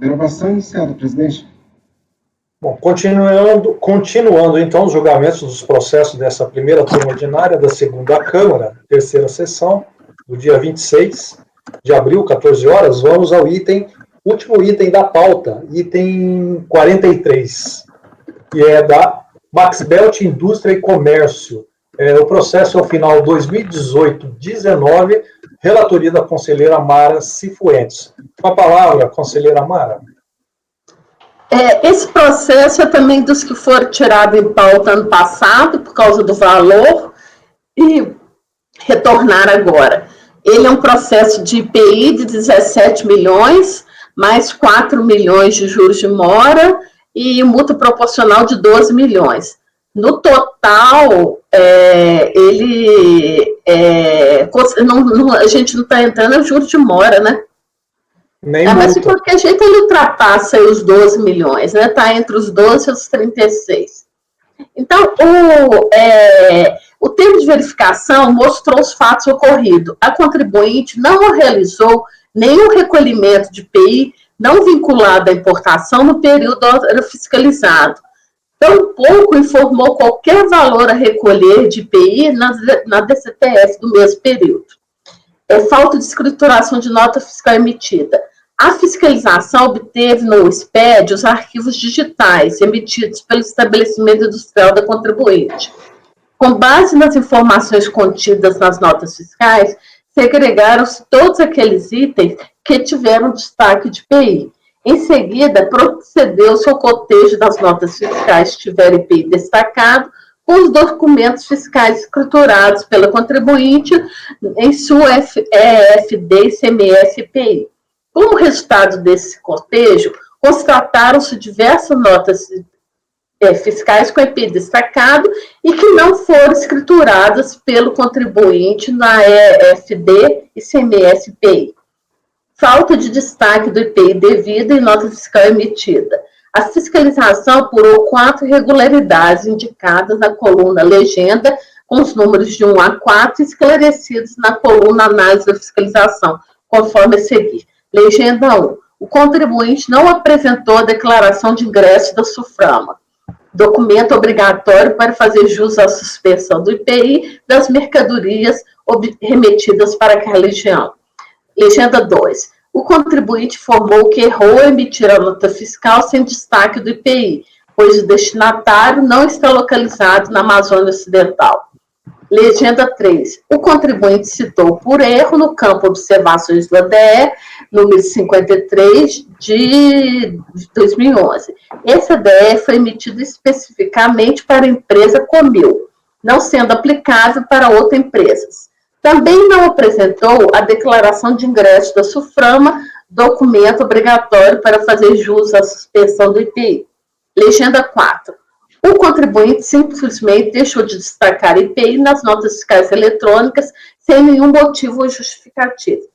Gravação iniciada, presidente. Bom, continuando então os julgamentos dos processos dessa primeira turma ordinária da segunda Câmara, terceira sessão, do dia 26 de abril, 14 horas, vamos ao último item da pauta, item 43, que é da Maxbelt Indústria e Comércio. O processo é o final 2018-19, relatoria da conselheira Mara Cifuentes. Com a palavra, conselheira Mara. Esse processo é também dos que foram tirados em pauta ano passado, por causa do valor, e retornaram agora. Ele é um processo de IPI de 17 milhões, mais 4 milhões de juros de mora e multa proporcional de 12 milhões. No total, a gente não está entrando no juros de mora, né? Mas de qualquer jeito ele ultrapassa os 12 milhões, né? Está entre os 12 e os 36. Então, o termo de verificação mostrou os fatos ocorridos. A contribuinte não realizou nenhum recolhimento de IPI não vinculado à importação no período fiscalizado. Tampouco informou qualquer valor a recolher de IPI na DCTF do mesmo período. Falta de escrituração de nota fiscal emitida. A fiscalização obteve no SPED os arquivos digitais emitidos pelo estabelecimento industrial da contribuinte. Com base nas informações contidas nas notas fiscais, segregaram-se todos aqueles itens que tiveram destaque de IPI. Em seguida, procedeu-se ao cotejo das notas fiscais que tiverem IPI destacado, com os documentos fiscais escriturados pela contribuinte em sua EFD, ICMS e IPI. Como resultado desse cotejo, constataram-se diversas notas fiscais com IPI destacado e que não foram escrituradas pelo contribuinte na EFD, ICMS e IPI. Falta de destaque do IPI devido em nota fiscal emitida. A fiscalização apurou 4 irregularidades indicadas na coluna legenda, com os números de 1 a 4 esclarecidos na coluna análise da fiscalização, conforme a seguir. Legenda 1. O contribuinte não apresentou a declaração de ingresso da SUFRAMA, documento obrigatório para fazer jus à suspensão do IPI das mercadorias remetidas para aquela região. Legenda 2. O contribuinte informou que errou ao emitir a nota fiscal sem destaque do IPI, pois o destinatário não está localizado na Amazônia Ocidental. Legenda 3. O contribuinte citou por erro no campo Observações do ADE, número 53, de 2011. Esse ADE foi emitido especificamente para a empresa Comil, não sendo aplicável para outras empresas. Também não apresentou a declaração de ingresso da SUFRAMA, documento obrigatório para fazer jus à suspensão do IPI. Legenda 4. O contribuinte simplesmente deixou de destacar IPI nas notas fiscais eletrônicas sem nenhum motivo ou justificativo.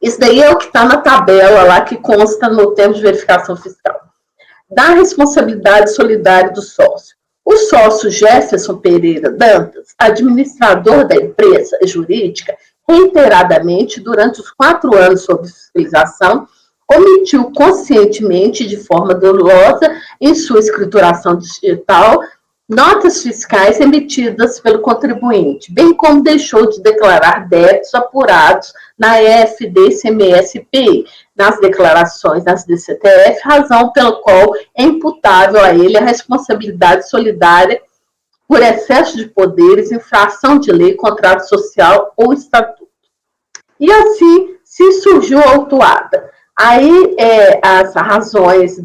Isso daí é o que está na tabela lá que consta no termo de verificação fiscal. Da responsabilidade solidária do sócio. O sócio Jefferson Pereira Dantas, administrador da empresa jurídica, reiteradamente, durante os 4 anos sob fiscalização, omitiu conscientemente, de forma dolosa, em sua escrituração digital, notas fiscais emitidas pelo contribuinte, bem como deixou de declarar débitos apurados na EFD, ICMS e IPI, nas declarações das DCTF, razão pela qual é imputável a ele a responsabilidade solidária por excesso de poderes, infração de lei, contrato social ou estatuto. E assim se surgiu a autuada. Aí, as razões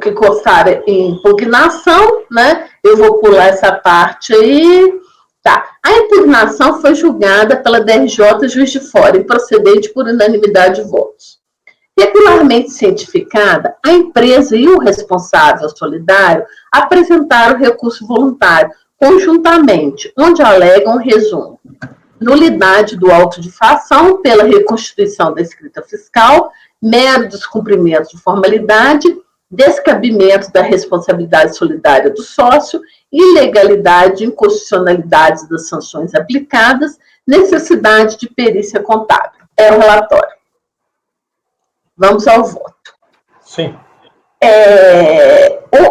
que constaram em impugnação, né? Eu vou pular essa parte aí. Tá. A impugnação foi julgada pela DRJ Juiz de Fora, improcedente por unanimidade de votos. Regularmente cientificada, a empresa e o responsável solidário apresentaram recurso voluntário conjuntamente, onde alegam, resumo, nulidade do auto de fação pela reconstituição da escrita fiscal, mero descumprimento de formalidade, descabimento da responsabilidade solidária do sócio, ilegalidade e inconstitucionalidade das sanções aplicadas, necessidade de perícia contábil. É o relatório. Vamos ao voto. Sim.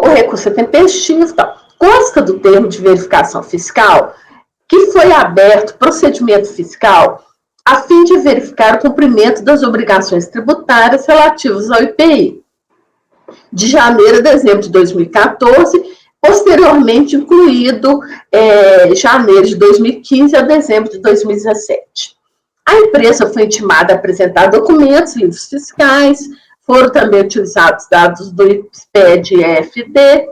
O recurso é tempestivo, tá? Consta do termo de verificação fiscal que foi aberto procedimento fiscal a fim de verificar o cumprimento das obrigações tributárias relativas ao IPI, de janeiro a dezembro de 2014, posteriormente incluído janeiro de 2015 a dezembro de 2017. A empresa foi intimada a apresentar documentos, livros fiscais, foram também utilizados dados do IPED e EFD,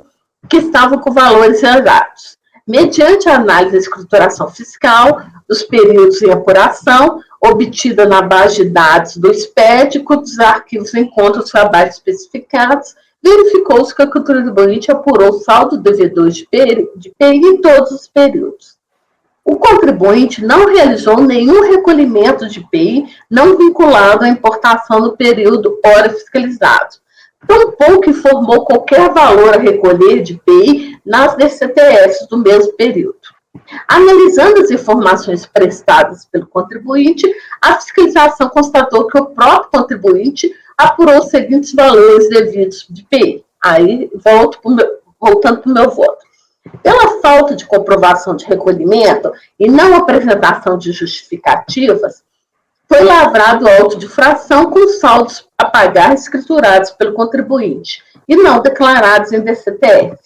que estavam com valores errados. Mediante a análise da escrituração fiscal dos períodos em apuração, obtida na base de dados do SPED, cujos arquivos encontram os trabalhos especificados, verificou-se que a contribuinte apurou o saldo devedor de PI em todos os períodos. O contribuinte não realizou nenhum recolhimento de PI não vinculado à importação no período ora fiscalizado. Tampouco informou qualquer valor a recolher de PI nas DCTFs do mesmo período. Analisando as informações prestadas pelo contribuinte, a fiscalização constatou que o próprio contribuinte apurou os seguintes valores devidos de PI. Aí, voltando para o meu voto. Pela falta de comprovação de recolhimento e não apresentação de justificativas, foi lavrado auto de fração com saldos a pagar escriturados pelo contribuinte e não declarados em DCTF.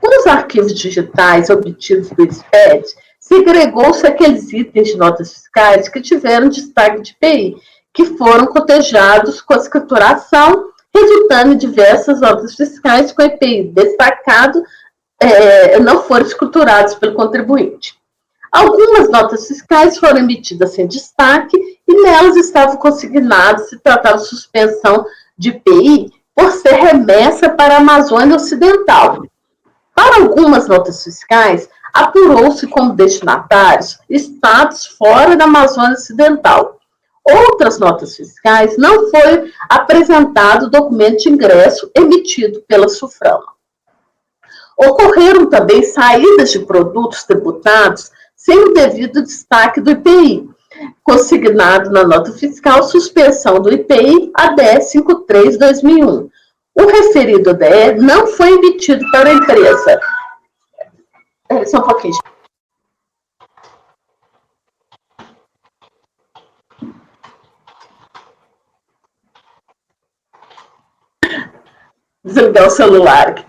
Com os arquivos digitais obtidos do SPED, segregou-se aqueles itens de notas fiscais que tiveram destaque de PI, que foram cotejados com a escrituração, resultando em diversas notas fiscais com IPI destacado não foram escriturados pelo contribuinte. Algumas notas fiscais foram emitidas sem destaque e nelas estava consignado se tratava de suspensão de IPI por ser remessa para a Amazônia Ocidental. Para algumas notas fiscais, apurou-se como destinatários estados fora da Amazônia Ocidental. Outras notas fiscais não foi apresentado documento de ingresso emitido pela SUFRAMA. Ocorreram também saídas de produtos tributados sem o devido destaque do IPI, consignado na nota fiscal suspensão do IPI ADE 53/2001. O referido ADE não foi emitido para a empresa. Só um pouquinho. Desligar o celular.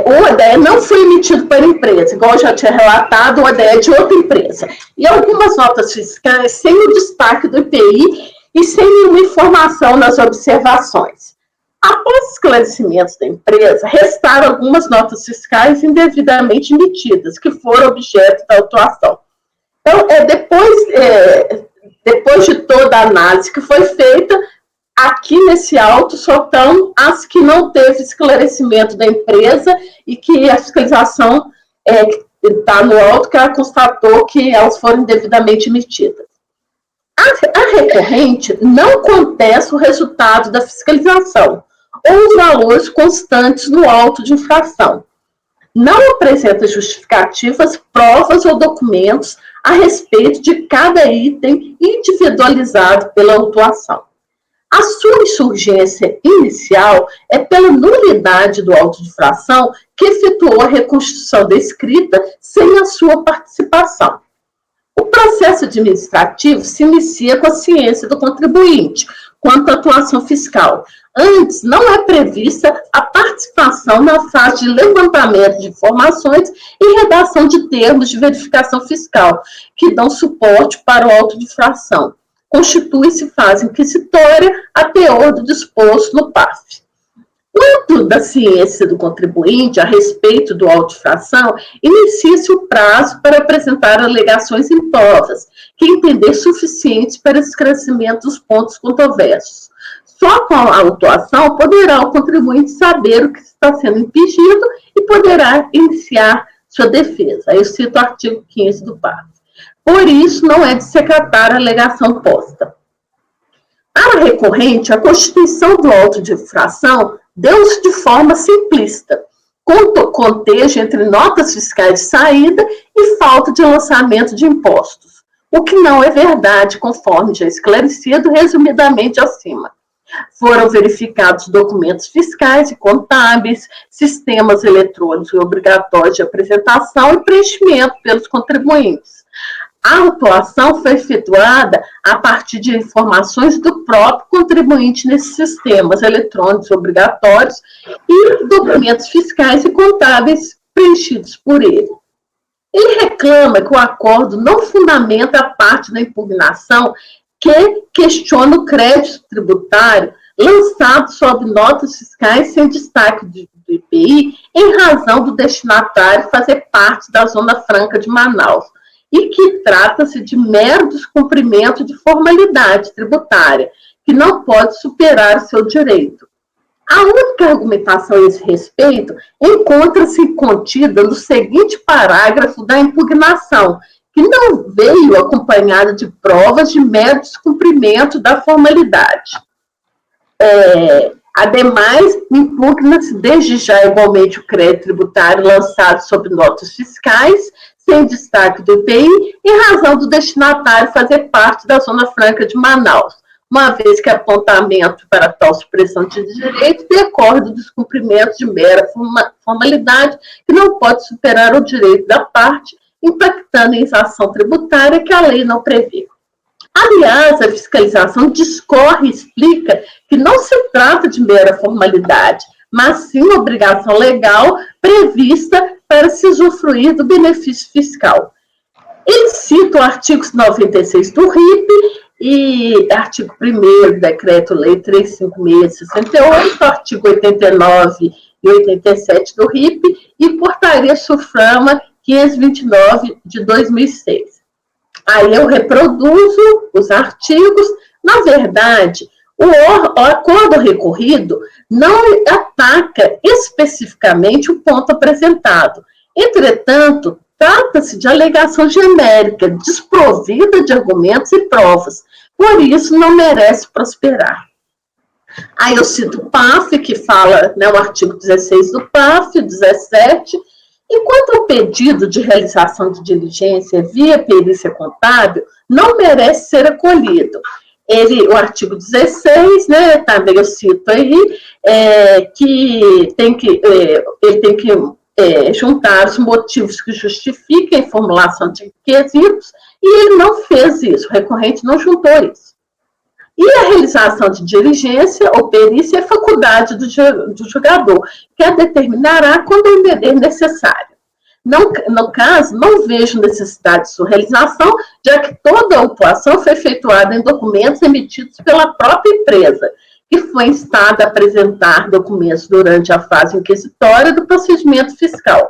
O ADE não foi emitido para a empresa, igual eu já tinha relatado, o ADE é de outra empresa. E algumas notas fiscais sem o destaque do IPI e sem nenhuma informação nas observações. Após esclarecimentos da empresa, restaram algumas notas fiscais indevidamente emitidas, que foram objeto da autuação. Então, depois de toda a análise que foi feita, aqui nesse auto só estão as que não teve esclarecimento da empresa e que a fiscalização está no auto que ela constatou que elas foram devidamente emitidas. A recorrente não contesta o resultado da fiscalização ou os valores constantes no auto de infração. Não apresenta justificativas, provas ou documentos a respeito de cada item individualizado pela autuação. A sua insurgência inicial é pela nulidade do auto de infração que efetuou a reconstrução da escrita sem a sua participação. O processo administrativo se inicia com a ciência do contribuinte quanto à atuação fiscal. Antes, não é prevista a participação na fase de levantamento de informações e redação de termos de verificação fiscal, que dão suporte para o auto de infração. Constitui-se fase inquisitória a teor do disposto no PAF. Quanto da ciência do contribuinte a respeito do auto de infração, inicia-se o prazo para apresentar alegações em provas, que entender suficientes para esclarecimento dos pontos controversos. Só com a autuação poderá o contribuinte saber o que está sendo impedido e poderá iniciar sua defesa. Eu cito o artigo 15 do PAF. Por isso, não é de se acatar a alegação posta. Para a recorrente, a constituição do auto de infração deu-se de forma simplista, com contejo entre notas fiscais de saída e falta de lançamento de impostos, o que não é verdade, conforme já esclarecido resumidamente acima. Foram verificados documentos fiscais e contábeis, sistemas eletrônicos obrigatórios de apresentação e preenchimento pelos contribuintes. A autuação foi efetuada a partir de informações do próprio contribuinte nesses sistemas eletrônicos obrigatórios e documentos fiscais e contábeis preenchidos por ele. Ele reclama que o acordo não fundamenta a parte da impugnação que questiona o crédito tributário lançado sob notas fiscais sem destaque do IPI em razão do destinatário fazer parte da Zona Franca de Manaus, e que trata-se de mero descumprimento de formalidade tributária, que não pode superar o seu direito. A única argumentação a esse respeito encontra-se contida no seguinte parágrafo da impugnação, que não veio acompanhada de provas de mero descumprimento da formalidade. Ademais, impugna-se desde já igualmente o crédito tributário lançado sob notas fiscais, sem destaque do IPI, em razão do destinatário fazer parte da Zona Franca de Manaus, uma vez que apontamento para tal supressão de direito decorre do descumprimento de mera formalidade que não pode superar o direito da parte, impactando em exação tributária que a lei não prevê. Aliás, a fiscalização discorre e explica que não se trata de mera formalidade, mas sim obrigação legal prevista para se usufruir do benefício fiscal. Ele cita o artigo 96 do RIP e artigo 1º do Decreto-Lei 356/68, artigo 89 e 87 do RIP e Portaria Suframa 529 de 2006. Aí eu reproduzo os artigos. Na verdade, o acordo recorrido não ataca especificamente o ponto apresentado. Entretanto, trata-se de alegação genérica, desprovida de argumentos e provas. Por isso, não merece prosperar. Aí eu cito o PAF, que fala, o artigo 16 do PAF, 17. Enquanto o pedido de realização de diligência via perícia contábil não merece ser acolhido. O artigo 16, também eu cito aí, que ele tem que juntar os motivos que justifiquem a formulação de quesitos, e ele não fez isso, o recorrente não juntou isso. E a realização de diligência ou perícia é faculdade do julgador, que a determinará quando entender necessário. No caso, não vejo necessidade de sua realização, já que toda a autuação foi efetuada em documentos emitidos pela própria empresa, que foi instada a apresentar documentos durante a fase inquisitória do procedimento fiscal.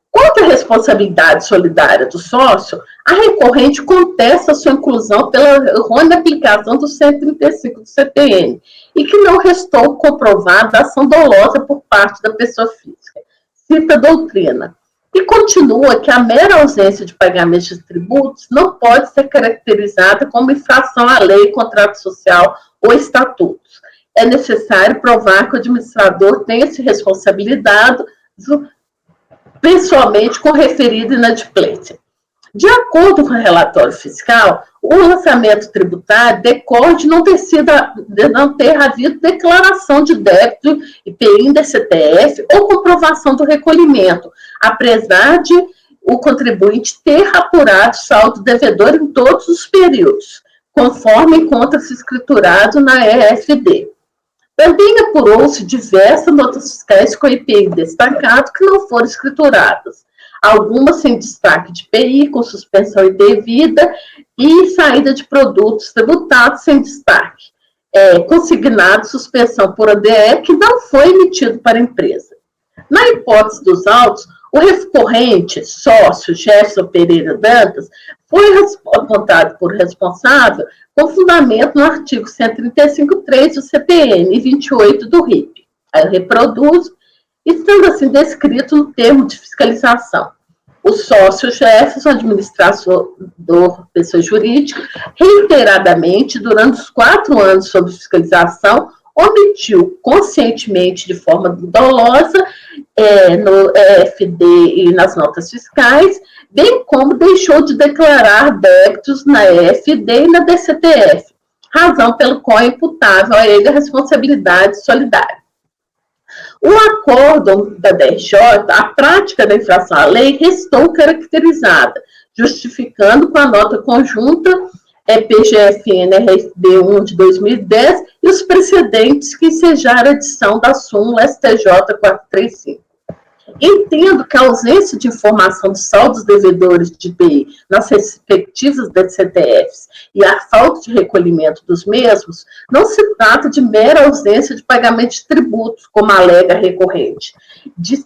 Quanto à responsabilidade solidária do sócio, a recorrente contesta sua inclusão pela errônea aplicação do 135 do CPN, e que não restou comprovada a ação dolosa por parte da pessoa física. Cita a doutrina. E continua que a mera ausência de pagamento de tributos não pode ser caracterizada como infração à lei, contrato social ou estatutos. É necessário provar que o administrador tenha se responsabilizado pessoalmente com referido inadimplência. De acordo com o relatório fiscal, o lançamento tributário decorre de não ter havido declaração de débito IPI da CTF ou comprovação do recolhimento, apesar de o contribuinte ter apurado saldo devedor em todos os períodos, conforme encontra-se escriturado na EFD. Também apurou-se diversas notas fiscais com IPI destacado que não foram escrituradas, algumas sem destaque de IPI, com suspensão indevida e saída de produtos tributados sem destaque, consignado suspensão por ADE que não foi emitido para a empresa. Na hipótese dos autos, o recorrente, sócio Jefferson Pereira Dantas, foi apontado por responsável com fundamento no artigo 135.3 do CPN e 28 do RIP. Aí eu reproduzo, estando assim descrito no termo de fiscalização. O sócio Jefferson, administrador, pessoa jurídica, reiteradamente, durante os 4 anos sob fiscalização, omitiu conscientemente, de forma dolosa, no EFD e nas notas fiscais, bem como deixou de declarar débitos na EFD e na DCTF, razão pelo qual é imputável a ele a responsabilidade solidária. O acordo da DRJ, a prática da infração à lei, restou caracterizada, justificando com a nota conjunta PGFN-RFB 1 de 2010 e os precedentes que ensejaram a edição da súmula STJ 435. Entendo que a ausência de informação dos saldos devedores de IPI nas respectivas DCTFs e a falta de recolhimento dos mesmos não se trata de mera ausência de pagamento de tributos, como alega a recorrente,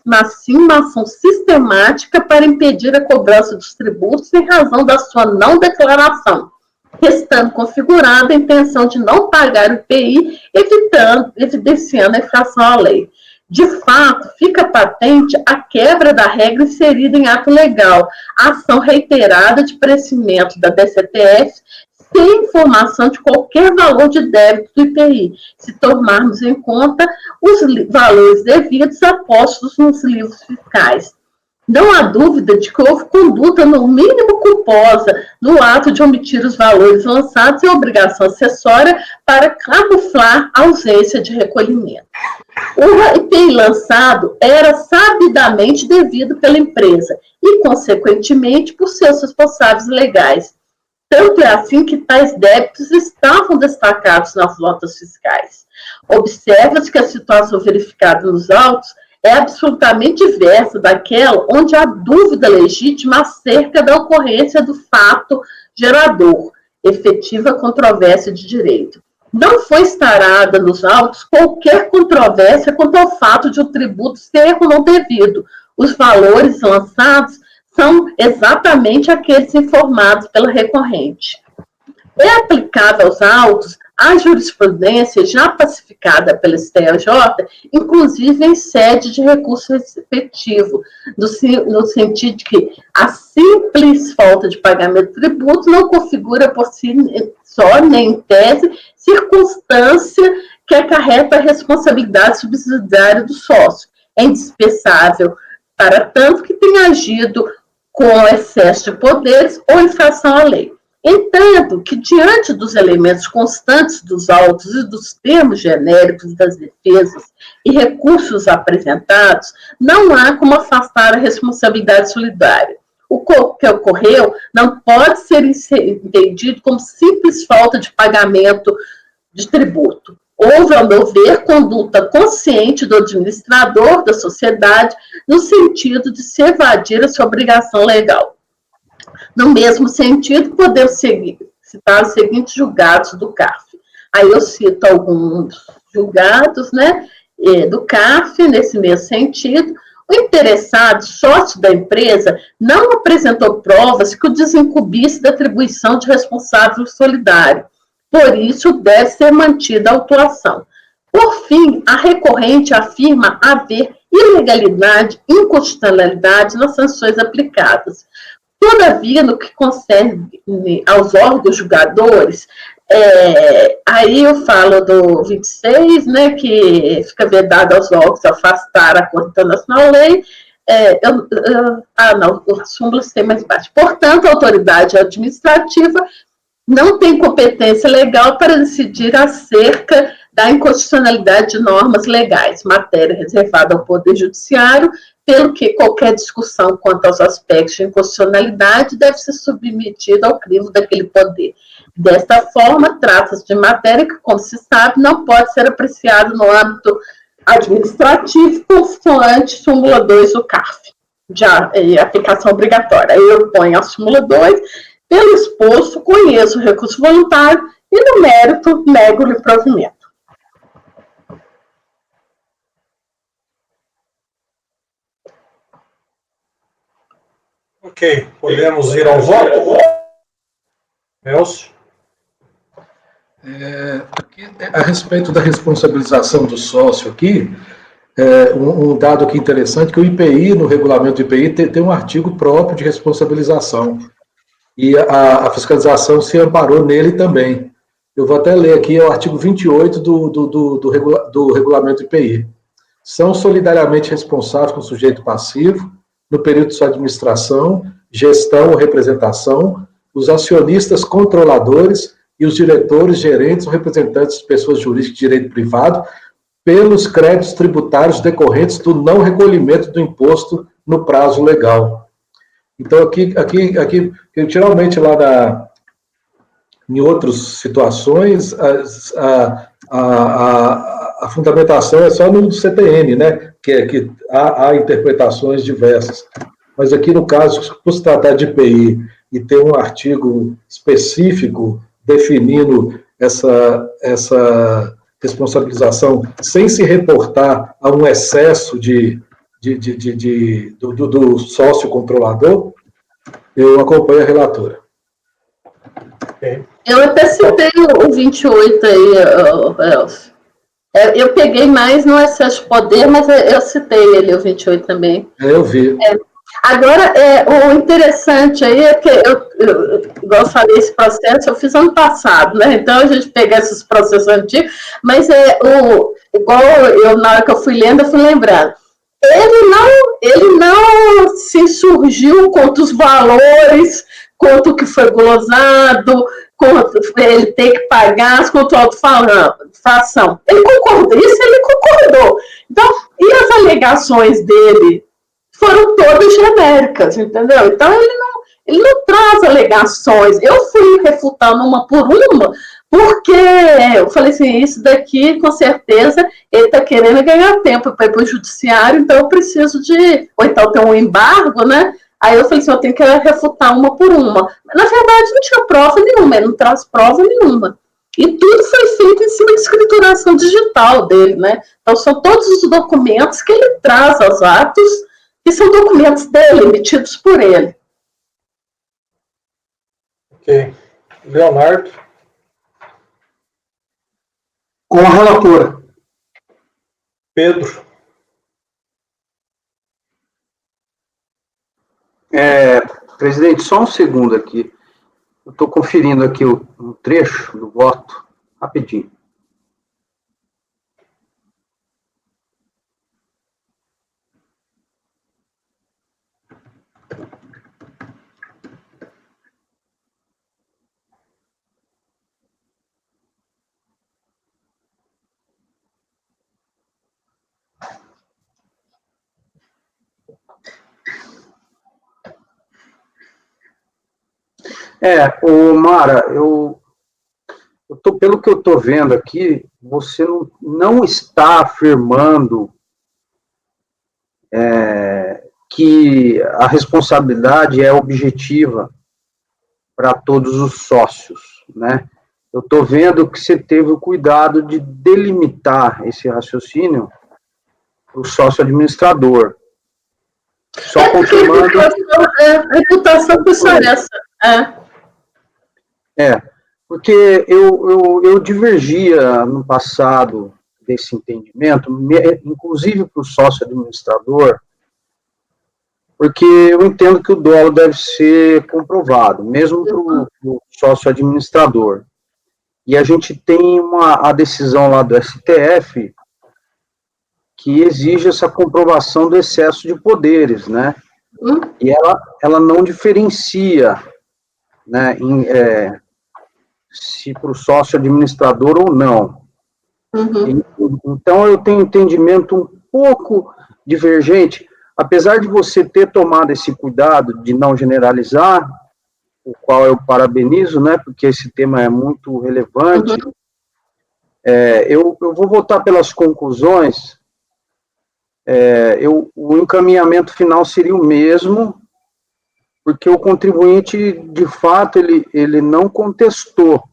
mas sim uma ação sistemática para impedir a cobrança dos tributos em razão da sua não declaração, restando configurada a intenção de não pagar o IPI, evidenciando a infração à lei. De fato, fica patente a quebra da regra inserida em ato legal, a ação reiterada de crescimento da DCTF sem informação de qualquer valor de débito do IPI, se tomarmos em conta os valores devidos apostos nos livros fiscais. Não há dúvida de que houve conduta, no mínimo culposa, no ato de omitir os valores lançados e obrigação acessória para camuflar a ausência de recolhimento. O IPI lançado era sabidamente devido pela empresa e, consequentemente, por seus responsáveis legais. Tanto é assim que tais débitos estavam destacados nas notas fiscais. Observa-se que a situação verificada nos autos é absolutamente diversa daquela onde há dúvida legítima acerca da ocorrência do fato gerador, efetiva controvérsia de direito. Não foi instaurada nos autos qualquer controvérsia quanto ao fato de o tributo ser ou não devido. Os valores lançados são exatamente aqueles informados pela recorrente. É aplicável aos autos a jurisprudência já pacificada pela STJ, inclusive em sede de recurso respectivo, no sentido de que a simples falta de pagamento de tributo não configura por si só, nem em tese, circunstância que acarreta a responsabilidade subsidiária do sócio. É indispensável, para tanto que tenha agido com excesso de poderes ou infração à lei. Entendo que, diante dos elementos constantes dos autos e dos termos genéricos das defesas e recursos apresentados, não há como afastar a responsabilidade solidária. O que ocorreu não pode ser entendido como simples falta de pagamento de tributo. Houve, ao meu ver, conduta consciente do administrador da sociedade no sentido de se evadir a sua obrigação legal. No mesmo sentido, podemos citar os seguintes julgados do CARF. Aí eu cito alguns julgados, né, do CARF, nesse mesmo sentido. O interessado, sócio da empresa, não apresentou provas que o desincumbisse da atribuição de responsável solidário. Por isso, deve ser mantida a autuação. Por fim, a recorrente afirma haver ilegalidade, inconstitucionalidade nas sanções aplicadas. Todavia, no que concerne aos órgãos julgadores, aí eu falo do 26, né, que fica vedado aos órgãos afastar a Corte Internacional da Lei. Não, as súmulas têm mais baixo. Portanto, a autoridade administrativa não tem competência legal para decidir acerca da inconstitucionalidade de normas legais, matéria reservada ao Poder Judiciário, pelo que qualquer discussão quanto aos aspectos de inconstitucionalidade deve ser submetida ao crivo daquele poder. Desta forma, trata-se de matéria que, como se sabe, não pode ser apreciada no âmbito administrativo, consoante súmula 2 do CARF, de aplicação obrigatória. Aí eu ponho a súmula 2, pelo exposto, conheço o recurso voluntário e, no mérito, nego-lhe o provimento. Ok, podemos ir ao voto? Elcio? A respeito da responsabilização do sócio aqui, um dado aqui interessante, que o IPI, no regulamento do IPI, tem um artigo próprio de responsabilização. E a fiscalização se amparou nele também. Eu vou até ler aqui, é o artigo 28 do regulamento do IPI. São solidariamente responsáveis com o sujeito passivo, no período de sua administração, gestão ou representação, os acionistas controladores e os diretores, gerentes ou representantes de pessoas jurídicas de direito privado pelos créditos tributários decorrentes do não recolhimento do imposto no prazo legal. Então, aqui geralmente lá em outras situações, a fundamentação é só no CTN, né? Que há interpretações diversas. Mas aqui, no caso, por se tratar de IPI e ter um artigo específico definindo essa responsabilização sem se reportar a um excesso do sócio controlador, eu acompanho a relatora. Eu até citei o 28 aí, Elcio. Eu peguei mais no excesso de poder, mas eu citei ele, o 28 também. Eu vi. Agora, o interessante aí é que, igual eu falei, esse processo eu fiz ano passado, né? Então a gente pega esses processos antigos, mas igual na hora que eu fui lendo, eu fui lembrando. Ele não se insurgiu contra os valores, quanto que foi glosado, quanto ele tem que pagar, quanto a autofação. Ele concordou, isso ele concordou. Então, e as alegações dele foram todas genéricas, entendeu? Então, ele não traz alegações. Eu fui refutando uma por uma, porque eu falei assim, isso daqui, com certeza, ele está querendo ganhar tempo para ir para o judiciário, então eu preciso ou então tem um embargo, né? Aí eu falei assim, eu tenho que refutar uma por uma. Na verdade, não tinha prova nenhuma, ele não traz prova nenhuma. E tudo foi feito em cima de escrituração digital dele, né? Então, são todos os documentos que ele traz aos atos, que são documentos dele, emitidos por ele. Ok. Leonardo? Com a relatora. Pedro? Presidente, só um segundo aqui. Eu estou conferindo aqui um trecho do voto, rapidinho. Mara, pelo que eu estou vendo aqui, você não está afirmando que a responsabilidade é objetiva para todos os sócios, né? Eu estou vendo que você teve o cuidado de delimitar esse raciocínio para o sócio administrador. Só confirmando... A reputação que só essa. Porque eu divergia no passado desse entendimento, inclusive para o sócio administrador, porque eu entendo que o dolo deve ser comprovado, mesmo para o sócio administrador. E a gente tem a decisão lá do STF que exige essa comprovação do excesso de poderes, né? E ela não diferencia, né, se para o sócio administrador ou não. Então, eu tenho um entendimento um pouco divergente, apesar de você ter tomado esse cuidado de não generalizar, o qual eu parabenizo, né, porque esse tema é muito relevante. Eu vou votar pelas conclusões. O encaminhamento final seria o mesmo, porque o contribuinte, de fato, ele não contestou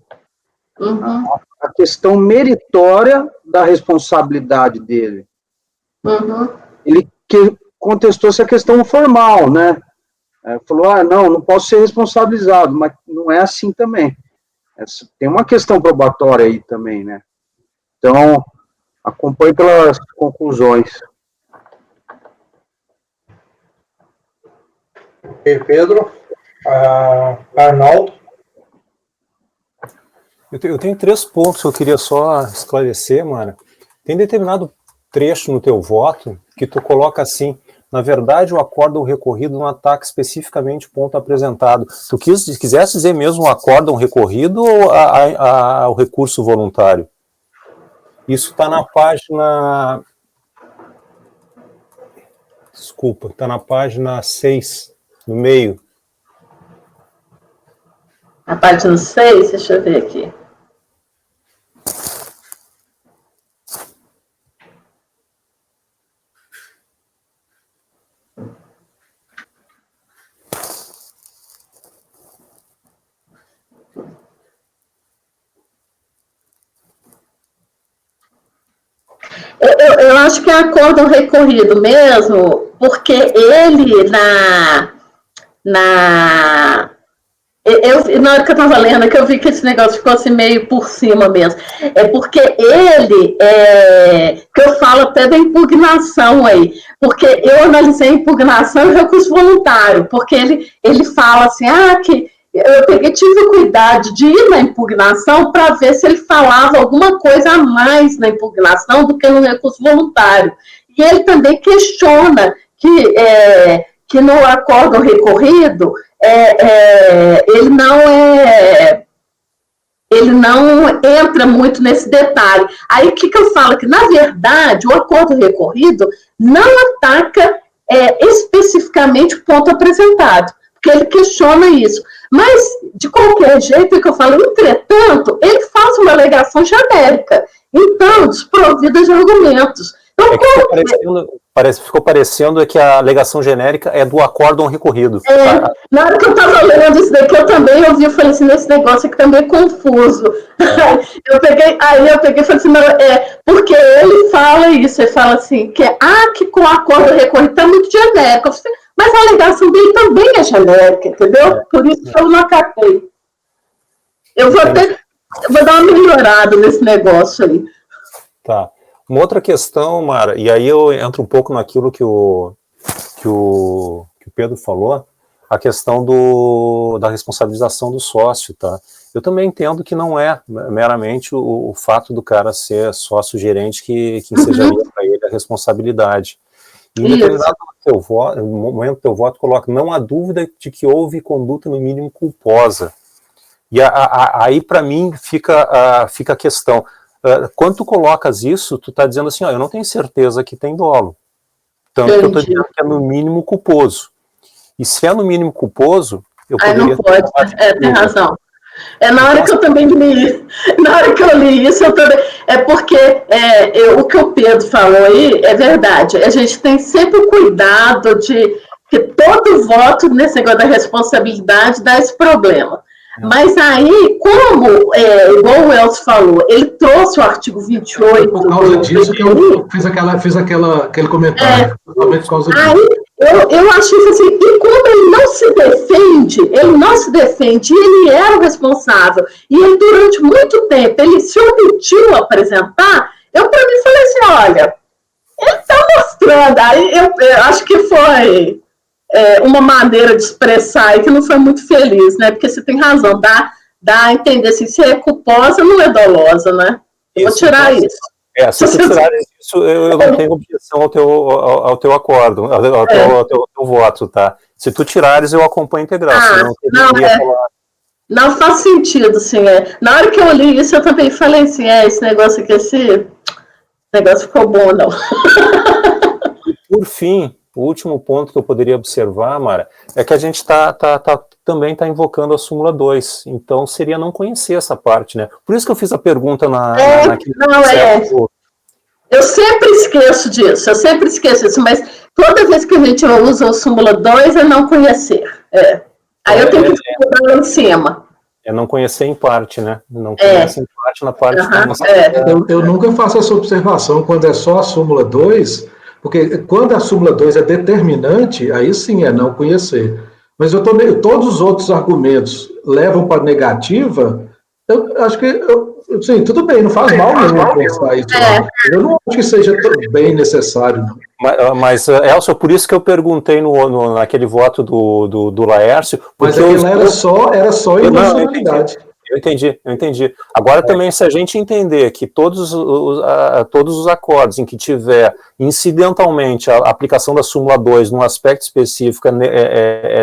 a questão meritória da responsabilidade dele. Ele contestou-se a questão formal, né? Falou, não posso ser responsabilizado, mas não é assim também. Tem uma questão probatória aí também, né? Então, acompanhe pelas conclusões. Ok, Pedro. Arnaldo? Eu tenho 3 pontos que eu queria só esclarecer, Mara. Tem determinado trecho no teu voto que tu coloca assim, Na verdade, o acórdão recorrido não ataca especificamente o ponto apresentado. Tu quisesse dizer mesmo o acórdão recorrido ou o recurso voluntário? Isso está na página... Desculpa, está na página 6, no meio. A página 6, deixa eu ver aqui. Eu acho que é acórdão recorrido mesmo, porque ele na hora que eu estava lendo, que eu vi que esse negócio ficou assim meio por cima mesmo. É porque ele, que eu falo até da impugnação aí, porque eu analisei a impugnação e recurso voluntário, porque ele fala assim, que eu tive o cuidado de ir na impugnação para ver se ele falava alguma coisa a mais na impugnação do que no recurso voluntário. E ele também questiona que no acórdão recorrido, ele não entra muito nesse detalhe. Aí o que eu falo? Que, na verdade, o acordo recorrido não ataca especificamente o ponto apresentado, porque ele questiona isso. Mas, de qualquer jeito, é que eu falo, entretanto, ele faz uma alegação genérica, então, desprovida de argumentos. Então, ficou parecendo que a alegação genérica é do acórdão recorrido. Na hora que eu estava lendo isso daqui, eu também ouvi, eu falei assim, esse negócio aqui também é confuso. Eu peguei e falei assim, porque ele fala isso, ele fala assim, que com o acordo recorrido está muito genérico. Mas a alegação dele também é genérica, entendeu? Por isso que eu não acatei. Eu vou dar uma melhorada nesse negócio aí. Tá. Uma outra questão, Mara, e aí eu entro um pouco naquilo que o Pedro falou, a questão da responsabilização do sócio, tá? Eu também entendo que não é meramente o fato do cara ser sócio-gerente que ensejaria para ele a responsabilidade. E em determinado momento do teu voto coloca, não há dúvida de que houve conduta no mínimo culposa. E aí, para mim, fica a questão. Quando tu colocas isso, tu está dizendo assim, eu não tenho certeza que tem dolo. Tanto que eu estou dizendo que é no mínimo culposo. E se é no mínimo culposo, eu poderia... não pode, tem razão. Na hora que eu também li, na hora que eu li isso, eu também... porque o que o Pedro falou aí é verdade. A gente tem sempre o cuidado de que todo voto nesse negócio da responsabilidade dá esse problema. Mas aí, como, igual o Elcio falou, ele trouxe o artigo 28... Por causa disso que eu fiz aquele comentário. Por causa disso. Aí, eu acho isso assim, e como ele não se defende, ele era o responsável, e ele, durante muito tempo, ele se omitiu a apresentar, eu, para mim, falei assim, olha, ele está mostrando, aí eu acho que foi... uma maneira de expressar aí que não foi muito feliz, né? Porque você tem razão, dá a entender assim, se é culposa, não é dolosa, né? Eu vou tirar isso. Se tu tirar isso, eu não tenho objeção ao teu acordo, ao teu voto, tá? Se tu tirares, eu acompanho integral. Não faz sentido, assim, Na hora que eu li isso, eu também falei assim, esse negócio aqui, esse negócio ficou bom, não. Por fim, o último ponto que eu poderia observar, Mara, é que a gente também está invocando a súmula 2, então seria não conhecer essa parte, né? Por isso que eu fiz a pergunta Eu sempre esqueço disso, mas toda vez que a gente usa a súmula 2 é não conhecer. Aí eu tenho que mudar lá em cima. É não conhecer em parte, né? Não conhece em parte na parte Eu nunca faço essa observação quando é só a súmula 2, porque quando a súmula 2 é determinante, aí sim é não conhecer. Mas todos os outros argumentos levam para negativa, eu acho que, sim, tudo bem, não faz mal nenhum pensar isso. Eu não acho que seja bem necessário. Não. Mas Elcio, por isso que eu perguntei naquele voto do Laércio. Mas aquilo era só irracionalidade. Eu entendi. Agora também, se a gente entender que todos os acordos em que tiver incidentalmente a aplicação da súmula 2 num aspecto específico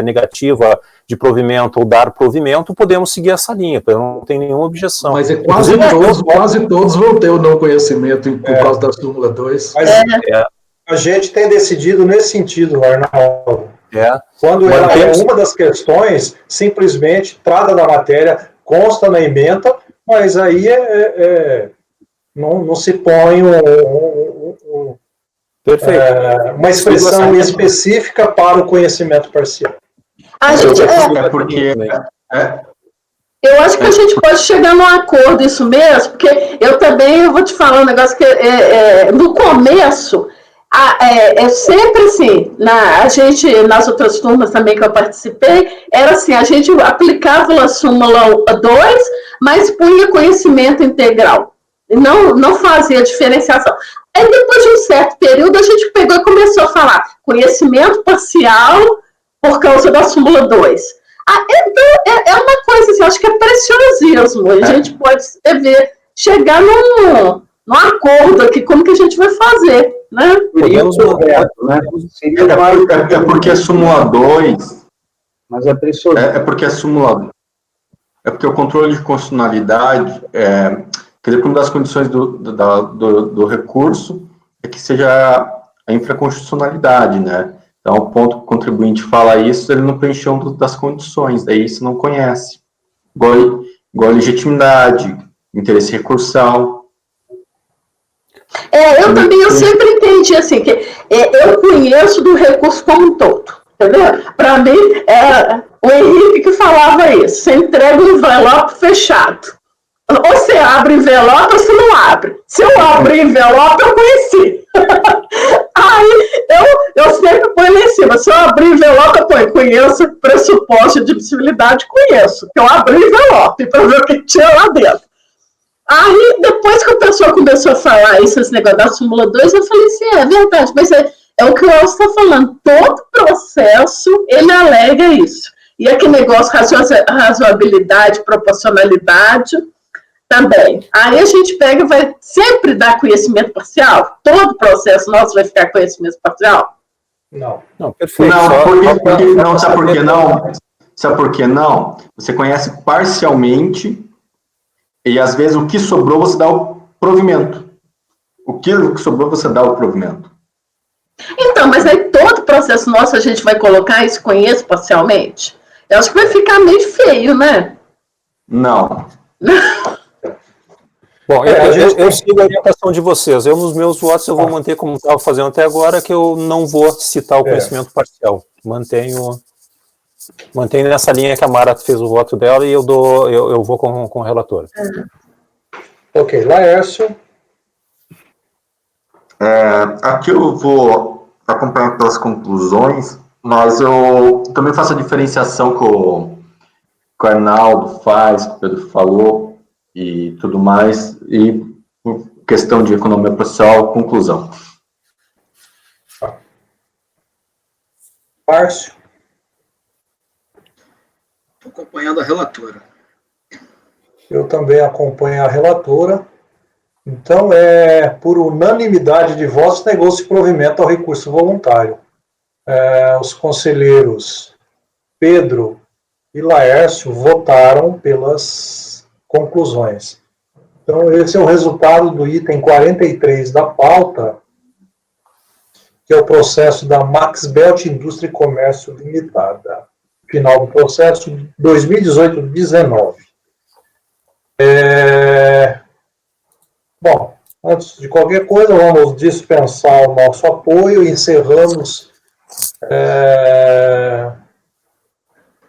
negativa de provimento ou dar provimento, podemos seguir essa linha, eu não tenho nenhuma objeção. Mas quase todos vão ter o não conhecimento por causa da súmula 2. Mas a gente tem decidido nesse sentido, Arnaldo. Quando ela é uma das questões, simplesmente trata da matéria, consta na ementa, mas aí não se põe uma expressão específica para o conhecimento parcial. Eu acho que a gente pode chegar num acordo, isso mesmo, porque eu vou te falar um negócio que no começo, é sempre assim, a gente, nas outras turmas também que eu participei, era assim, a gente aplicava a súmula 2, mas punha conhecimento integral, não fazia diferenciação. Aí depois de um certo período, a gente pegou e começou a falar conhecimento parcial por causa da súmula 2. Então, é uma coisa assim, acho que é preciosismo, a gente pode chegar num acordo aqui, como que a gente vai fazer, né? É porque a súmula 2... Mas é precioso. É porque a súmula... É porque o controle de constitucionalidade, quer dizer, uma das condições do recurso é que seja a infraconstitucionalidade, né? Então, o ponto que o contribuinte fala isso, ele não preencheu das condições, daí isso não conhece. Igual legitimidade, interesse recursal. Eu sempre entendi assim, que eu conheço do recurso como um todo, entendeu? Para mim, o Henrique que falava isso, você entrega um envelope fechado. Ou você abre envelope ou você não abre. Se eu abrir envelope, eu conheci. Aí, eu sempre ponho lá em cima. Se eu abrir envelope, eu ponho, conheço pressuposto de admissibilidade, conheço. Eu abri envelope para ver o que tinha lá dentro. Aí, depois que a pessoa começou a falar esse negócio da súmula 2, eu falei assim, é verdade, mas é o que o Elcio está falando. Todo processo, ele alega isso. E aquele negócio, razoabilidade, proporcionalidade, também. Aí a gente pega e vai sempre dar conhecimento parcial? Todo processo nosso vai ficar conhecimento parcial? Não, perfeito. Não, sabe por que não? Sabe por que não? Você conhece parcialmente e, às vezes, o que sobrou você dá o provimento. O que sobrou você dá o provimento. Então, mas aí todo processo nosso a gente vai colocar isso, conheço parcialmente? Eu acho que vai ficar meio feio, né? Não. Bom, eu sigo a orientação de vocês. Nos meus votos, eu vou manter como estava fazendo até agora, que eu não vou citar o conhecimento parcial. Mantenho nessa linha que a Mara fez o voto dela e eu vou com o relator. Ok, Laércio. Aqui eu vou acompanhar pelas conclusões, mas eu também faço a diferenciação que o Arnaldo faz, que o Pedro falou e tudo mais, e por questão de economia processual, conclusão. Márcio. Estou acompanhando a relatora. Eu também acompanho a relatora. Então, por unanimidade de votos, negou-se provimento ao recurso voluntário. Os conselheiros Pedro e Laércio votaram pelas conclusões. Então, esse é o resultado do item 43 da pauta, que é o processo da Max Belt Indústria e Comércio Limitada. Final do processo 2018-19. Bom, antes de qualquer coisa, vamos dispensar o nosso apoio e encerramos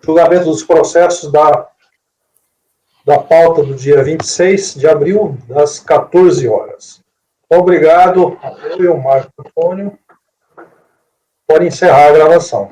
julgamento dos processos da pauta do dia 26 de abril, das 14 horas. Obrigado, eu, Marco Antônio, por encerrar a gravação.